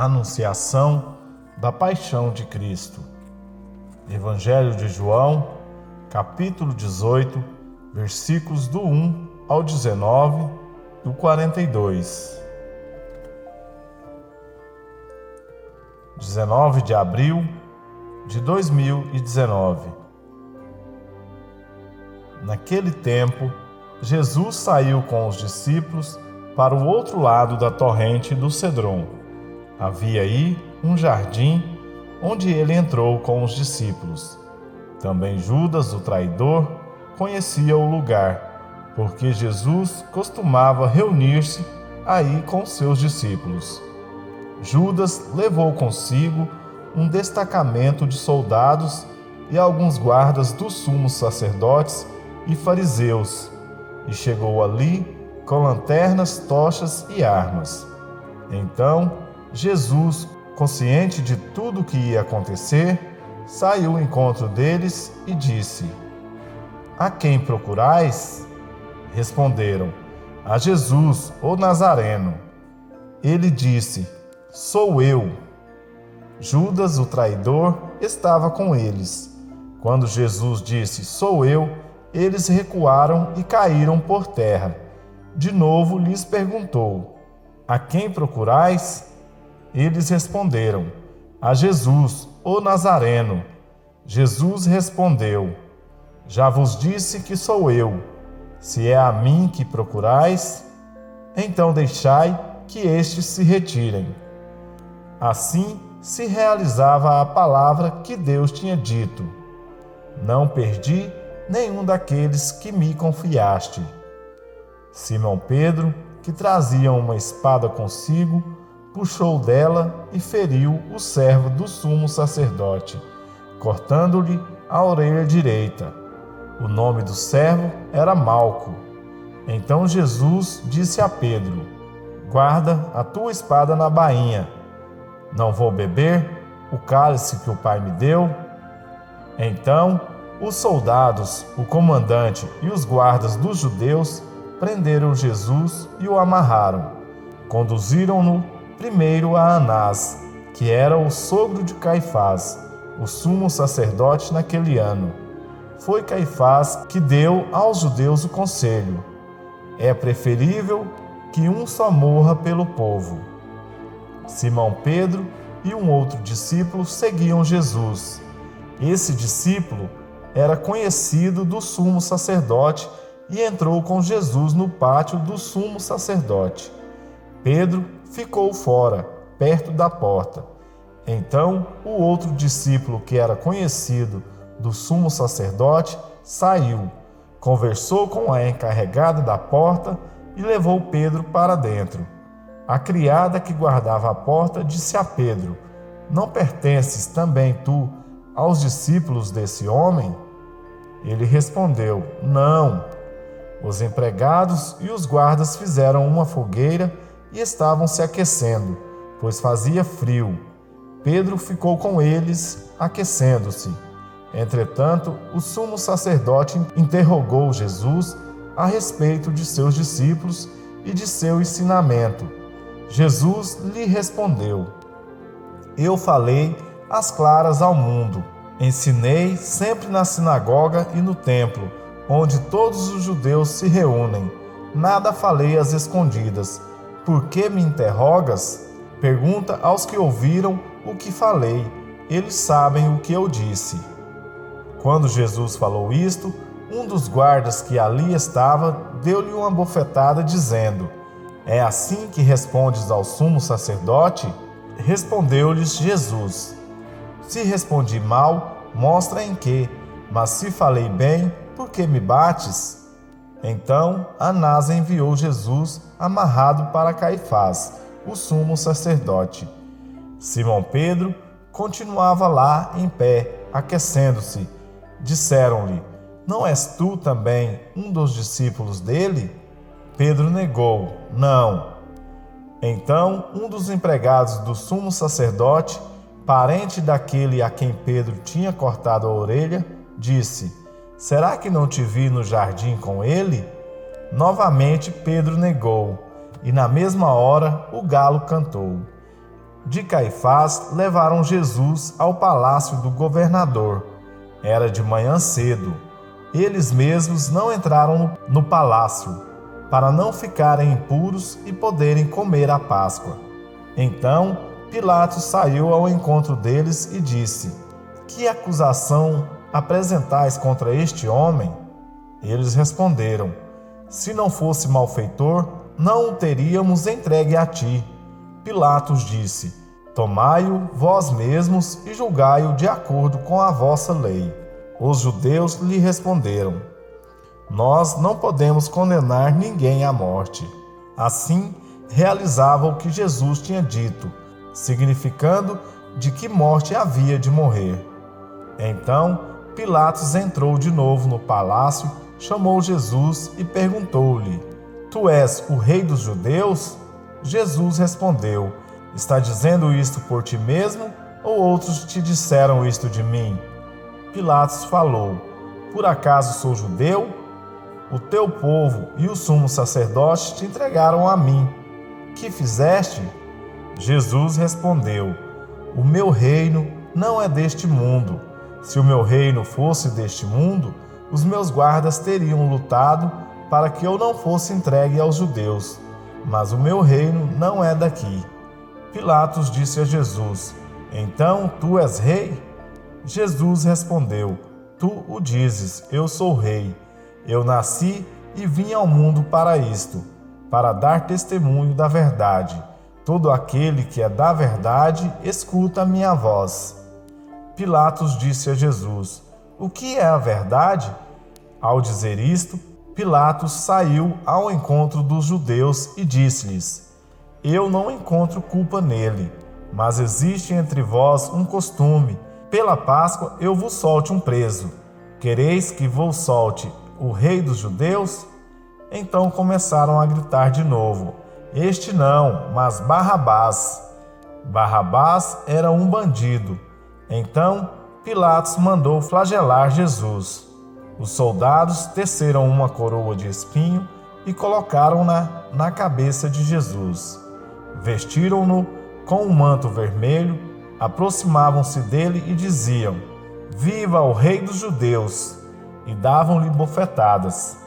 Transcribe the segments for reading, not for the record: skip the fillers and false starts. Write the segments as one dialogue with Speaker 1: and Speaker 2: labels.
Speaker 1: Anunciação da Paixão de Cristo. Evangelho de João, capítulo 18, versículos do 1 ao 19 e o 42. 19 de abril de 2019. Naquele tempo, Jesus saiu com os discípulos para o outro lado da torrente do Cedron. Havia aí um jardim onde ele entrou com os discípulos. Também Judas, o traidor, conhecia o lugar, porque Jesus costumava reunir-se aí com seus discípulos. Judas levou consigo um destacamento de soldados e alguns guardas dos sumos sacerdotes e fariseus, e chegou ali com lanternas, tochas e armas. Então, Jesus, consciente de tudo o que ia acontecer, saiu ao encontro deles e disse: "A quem procurais?" Responderam: "A Jesus, o Nazareno." Ele disse: "Sou eu." Judas, o traidor, estava com eles. Quando Jesus disse: "Sou eu", eles recuaram e caíram por terra. De novo lhes perguntou: "A quem procurais?" Eles responderam: "A Jesus, o Nazareno." Jesus respondeu: "Já vos disse que sou eu. Se é a mim que procurais, então deixai que estes se retirem." Assim se realizava a palavra que Deus tinha dito: "Não perdi nenhum daqueles que me confiaste." Simão Pedro, que trazia uma espada consigo, puxou dela e feriu o servo do sumo sacerdote, cortando-lhe a orelha direita. O nome do servo era Malco. Então Jesus disse a Pedro: "Guarda a tua espada na bainha. Não vou beber o cálice que o Pai me deu?" Então os soldados, o comandante e os guardas dos judeus prenderam Jesus e o amarraram. Conduziram-no primeiro a Anás, que era o sogro de Caifás, o sumo sacerdote naquele ano. Foi Caifás que deu aos judeus o conselho: "É preferível que um só morra pelo povo." Simão Pedro e um outro discípulo seguiam Jesus. Esse discípulo era conhecido do sumo sacerdote e entrou com Jesus no pátio do sumo sacerdote. Pedro ficou fora, perto da porta. Então o outro discípulo, que era conhecido do sumo sacerdote, saiu, conversou com a encarregada da porta e levou Pedro para dentro. A criada que guardava a porta disse a Pedro: "Não pertences também tu aos discípulos desse homem?" Ele respondeu: "Não." Os empregados e os guardas fizeram uma fogueira e estavam se aquecendo, pois fazia frio. Pedro ficou com eles, aquecendo-se. Entretanto, o sumo sacerdote interrogou Jesus a respeito de seus discípulos e de seu ensinamento. Jesus lhe respondeu: "Eu falei às claras ao mundo. Ensinei sempre na sinagoga e no templo, onde todos os judeus se reúnem. Nada falei às escondidas. Por que me interrogas? Pergunta aos que ouviram o que falei. Eles sabem o que eu disse." Quando Jesus falou isto, um dos guardas que ali estava deu-lhe uma bofetada, dizendo: "É assim que respondes ao sumo sacerdote?" Respondeu-lhes Jesus: "Se respondi mal, mostra em que, mas se falei bem, por que me bates?" Então Anás enviou Jesus amarrado para Caifás, o sumo sacerdote. Simão Pedro continuava lá em pé, aquecendo-se. Disseram-lhe: "Não és tu também um dos discípulos dele?" Pedro negou: "Não." Então um dos empregados do sumo sacerdote, parente daquele a quem Pedro tinha cortado a orelha, disse: "Será que não te vi no jardim com ele?" Novamente Pedro negou, e na mesma hora o galo cantou. de Caifás levaram Jesus ao palácio do governador. Era de manhã cedo. Eles mesmos não entraram no palácio, para não ficarem impuros e poderem comer a Páscoa. Então Pilatos saiu ao encontro deles e disse: Que acusação apresentais contra este homem? Eles responderam: Se não fosse malfeitor, não o teríamos entregue a ti. Pilatos disse: Tomai-o vós mesmos e julgai-o de acordo com a vossa lei. Os judeus lhe responderam: Nós não podemos condenar ninguém à morte. Assim, realizava o que Jesus tinha dito, significando de que morte havia de morrer. Então, Pilatos entrou de novo no palácio, chamou Jesus e perguntou-lhe: Tu és o rei dos judeus? Jesus respondeu: Está dizendo isto por ti mesmo, ou outros te disseram isto de mim? Pilatos falou: Por acaso sou judeu? O teu povo e o sumo sacerdote te entregaram a mim. Que fizeste? Jesus respondeu: O meu reino não é deste mundo. Se o meu reino fosse deste mundo, os meus guardas teriam lutado para que eu não fosse entregue aos judeus. Mas o meu reino não é daqui. Pilatos disse a Jesus: Então tu és rei? Jesus respondeu: Tu o dizes, eu sou rei. Eu nasci e vim ao mundo para isto, para dar testemunho da verdade. Todo aquele que é da verdade, escuta a minha voz. Pilatos disse a Jesus: O que é a verdade? Ao dizer isto, Pilatos saiu ao encontro dos judeus e disse-lhes: Eu não encontro culpa nele, mas existe entre vós um costume. Pela Páscoa eu vos solte um preso. Quereis que vos solte o rei dos judeus? Então começaram a gritar de novo: Este não, mas Barrabás. Barrabás era um bandido. Então Pilatos mandou flagelar Jesus. Os soldados teceram uma coroa de espinho e colocaram-na na cabeça de Jesus. Vestiram-no com um manto vermelho, aproximavam-se dele e diziam: Viva o rei dos judeus! E davam-lhe bofetadas.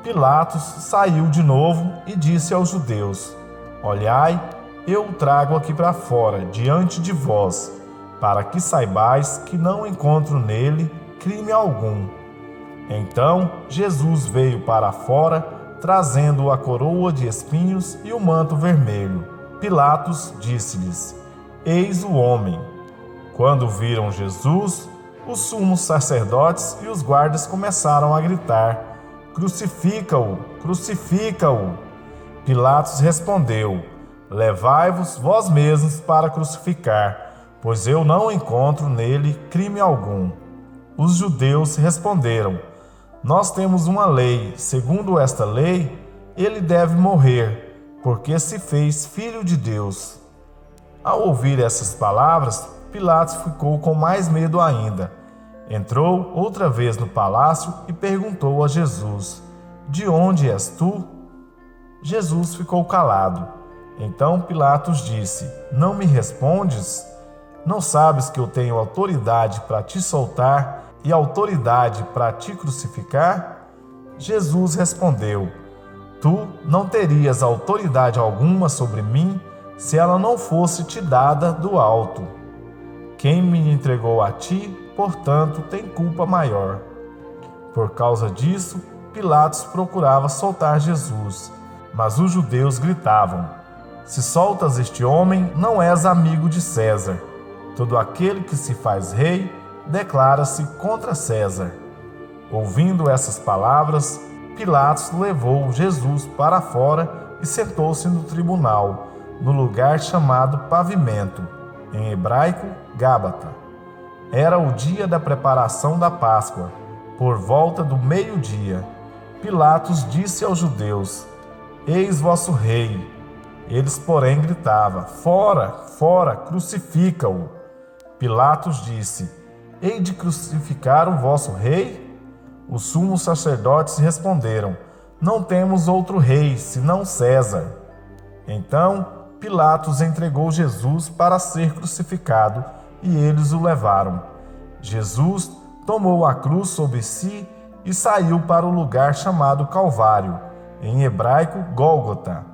Speaker 1: Pilatos saiu de novo e disse aos judeus: Olhai, eu o trago aqui para fora, diante de vós, para que saibais que não encontro nele crime algum. Então Jesus veio para fora, trazendo a coroa de espinhos e o manto vermelho. Pilatos disse-lhes: Eis o homem. Quando viram Jesus, os sumos sacerdotes e os guardas começaram a gritar: Crucifica-o! Crucifica-o! Pilatos respondeu: Levai-vos vós mesmos para crucificar, pois eu não encontro nele crime algum. Os judeus responderam: Nós temos uma lei. Segundo esta lei, ele deve morrer, porque se fez filho de Deus. Ao ouvir essas palavras, Pilatos ficou com mais medo ainda. Entrou outra vez no palácio e perguntou a Jesus: De onde és tu? Jesus ficou calado. Então Pilatos disse: Não me respondes? Não sabes que eu tenho autoridade para te soltar e autoridade para te crucificar? Jesus respondeu: Tu não terias autoridade alguma sobre mim se ela não fosse te dada do alto. Quem me entregou a ti, portanto, tem culpa maior. Por causa disso, Pilatos procurava soltar Jesus, mas os judeus gritavam: Se soltas este homem, não és amigo de César. Todo aquele que se faz rei declara-se contra César. Ouvindo essas palavras, Pilatos levou Jesus para fora e sentou-se no tribunal, no lugar chamado Pavimento, em hebraico, Gábata. Era o dia da preparação da Páscoa, por volta do meio-dia. Pilatos disse aos judeus: Eis vosso rei. Eles, porém, gritavam: Fora, fora, crucifica-o. Pilatos disse: Hei de crucificar o vosso rei? Os sumos sacerdotes responderam: Não temos outro rei, senão César. Então Pilatos entregou Jesus para ser crucificado e eles o levaram. Jesus tomou a cruz sobre si e saiu para o lugar chamado Calvário, em hebraico Gólgota.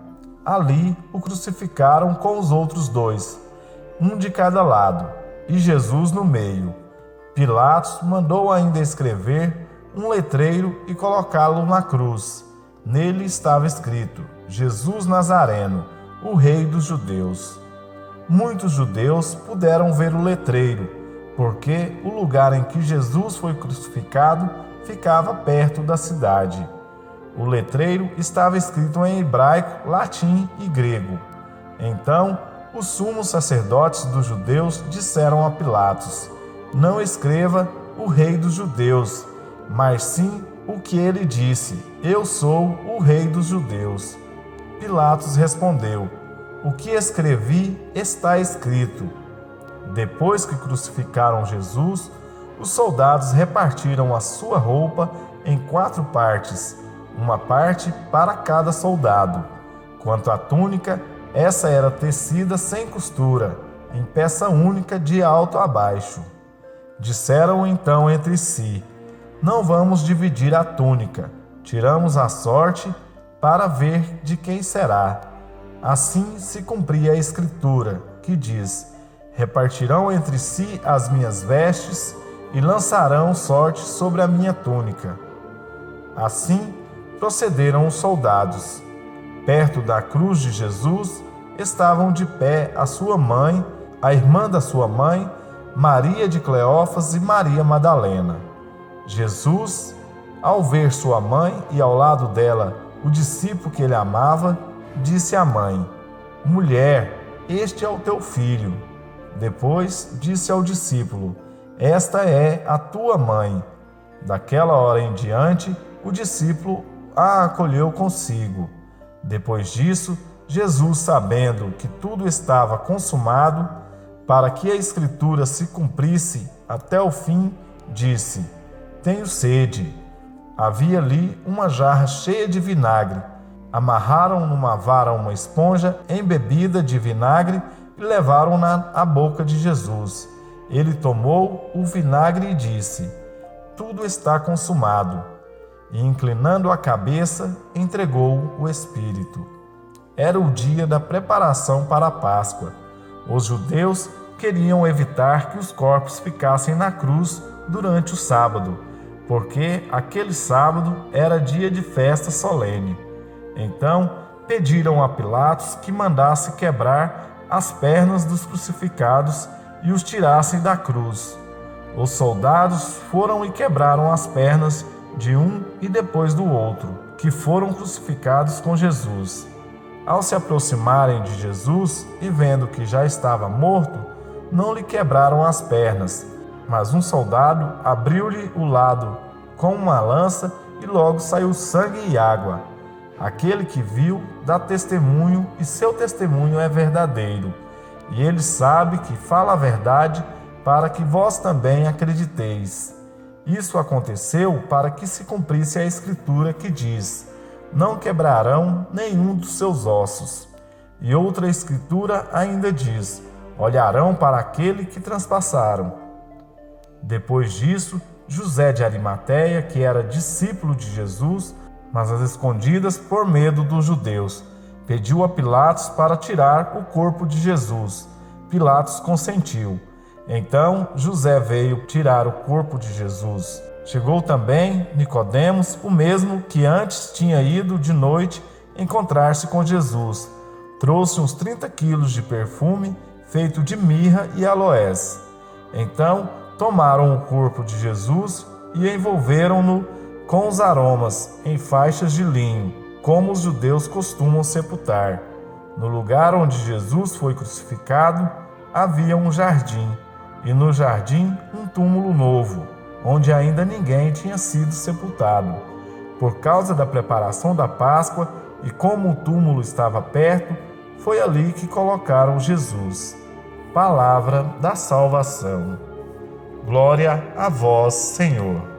Speaker 1: Ali o crucificaram com os outros dois, um de cada lado, e Jesus no meio. Pilatos mandou ainda escrever um letreiro e colocá-lo na cruz. Nele estava escrito: Jesus Nazareno, o Rei dos Judeus. Muitos judeus puderam ver o letreiro, porque o lugar em que Jesus foi crucificado ficava perto da cidade. O letreiro estava escrito em hebraico, latim e grego. Então, os sumos sacerdotes dos judeus disseram a Pilatos: não escreva o Rei dos Judeus, mas sim o que ele disse: eu sou o Rei dos Judeus. Pilatos respondeu: o que escrevi está escrito. Depois que crucificaram Jesus, os soldados repartiram a sua roupa em 4 partes, uma parte para cada soldado. Quanto à túnica, essa era tecida sem costura, em peça única de alto a baixo. Disseram então entre si: não vamos dividir a túnica, tiramos a sorte para ver de quem será. Assim se cumpria a escritura, que diz: repartirão entre si as minhas vestes e lançarão sorte sobre a minha túnica. Assim procederam os soldados. Perto da cruz de Jesus estavam de pé a sua mãe, a irmã da sua mãe, Maria de Cleófas e Maria Madalena. Jesus, ao ver sua mãe e ao lado dela o discípulo que ele amava, disse à mãe: mulher, este é o teu filho. Depois disse ao discípulo: esta é a tua mãe. Daquela hora em diante, o discípulo a acolheu consigo. Depois disso, Jesus, sabendo que tudo estava consumado, para que a Escritura se cumprisse até o fim, disse: tenho sede. Havia ali uma jarra cheia de vinagre. Amarraram numa vara uma esponja embebida de vinagre e levaram-na à boca de Jesus. Ele tomou o vinagre e disse: tudo está consumado. E, inclinando a cabeça, entregou o Espírito. Era o dia da preparação para a Páscoa. Os judeus queriam evitar que os corpos ficassem na cruz durante o sábado, porque aquele sábado era dia de festa solene. Então pediram a Pilatos que mandasse quebrar as pernas dos crucificados e os tirassem da cruz. Os soldados foram e quebraram as pernas de um e depois do outro, que foram crucificados com Jesus. Ao se aproximarem de Jesus e vendo que já estava morto, não lhe quebraram as pernas, mas um soldado abriu-lhe o lado com uma lança e logo saiu sangue e água. Aquele que viu dá testemunho e seu testemunho é verdadeiro. E ele sabe que fala a verdade para que vós também acrediteis. Isso aconteceu para que se cumprisse a Escritura que diz: não quebrarão nenhum dos seus ossos. E outra Escritura ainda diz: olharão para aquele que transpassaram. Depois disso, José de Arimateia, que era discípulo de Jesus, mas às escondidas por medo dos judeus, pediu a Pilatos para tirar o corpo de Jesus. Pilatos consentiu. Então José veio tirar o corpo de Jesus. Chegou também Nicodemos, o mesmo que antes tinha ido de noite encontrar-se com Jesus. Trouxe uns 30 quilos de perfume feito de mirra e aloés. Então tomaram o corpo de Jesus e envolveram-no com os aromas em faixas de linho, como os judeus costumam sepultar. No lugar onde Jesus foi crucificado havia um jardim, e no jardim um túmulo novo, onde ainda ninguém tinha sido sepultado. Por causa da preparação da Páscoa e como o túmulo estava perto, foi ali que colocaram Jesus. Palavra da salvação. Glória a vós, Senhor.